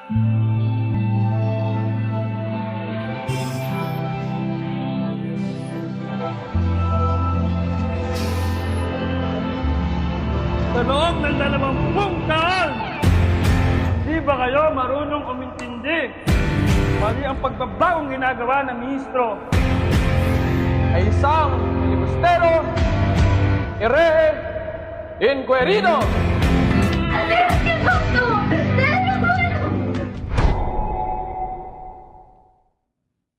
Sa loob ng 20 taon, di ba kayo marunong umintindi? Mali ang pagbabagong ginagawa ng ministro ay isang filibustero, inquirido.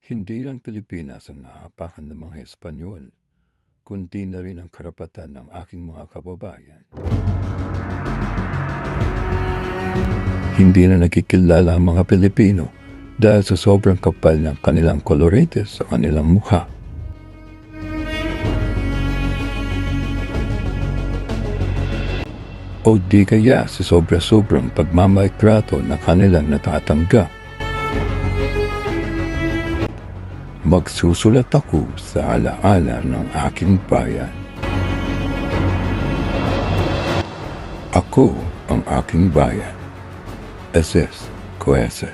Hindi lang Pilipinas ang nahapakan ng mga Espanyol, kundi na rin ang karapatan ng aking mga kababayan. Hindi na nagkikilala ang mga Pilipino dahil sa sobrang kapal ng kanilang kolorites sa kanilang mukha. O di kaya sa sobra-sobrang pagmamaitrato na kanilang natatanggap. Magsusulat ako sa alaala ng aking bayan. Ako ang aking bayan. SS Coese.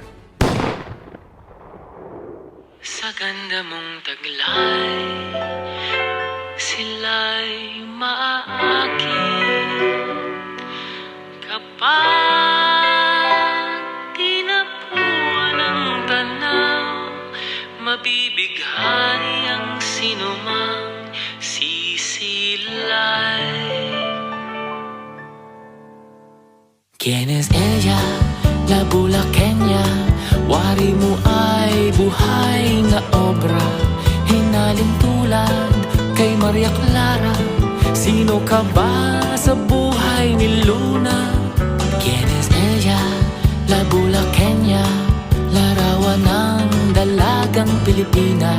Sa ganda mong taglay, sila'y maaakit. Kapag tinapuan ang tanaw, mabibighani ang sinumang sisilay. ¿Quién es ella? La Bulaqueña. Wari mo ay buhay na obra, hinaling tulad kay Maria Clara. Sino ka ba sa buhay ni Luna? ¿Quién es ella? La Bulaqueña. Larawan ng dalagang Pilipina.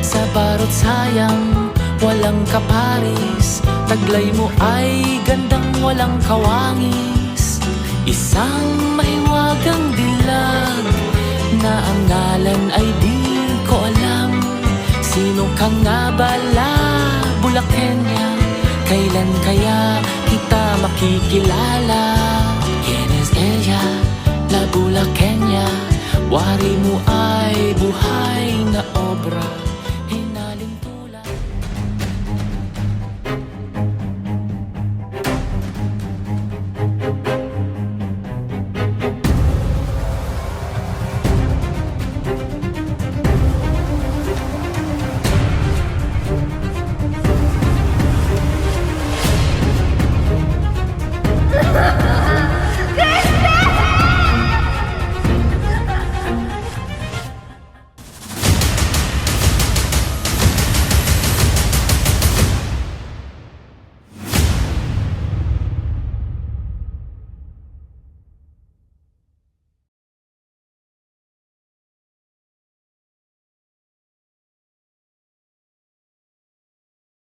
Sa barot sayang, walang kaparis. Taglay mo ay gandang walang kawangis. Isang mahiwagang dilag na ang ngalan ay di ko alam. Sino ka nga ba, La Bulaqueña? Kailan kaya kita makikilala? ¿Quién es ella? La Bulaqueña. Wari mo ay buhay na obra.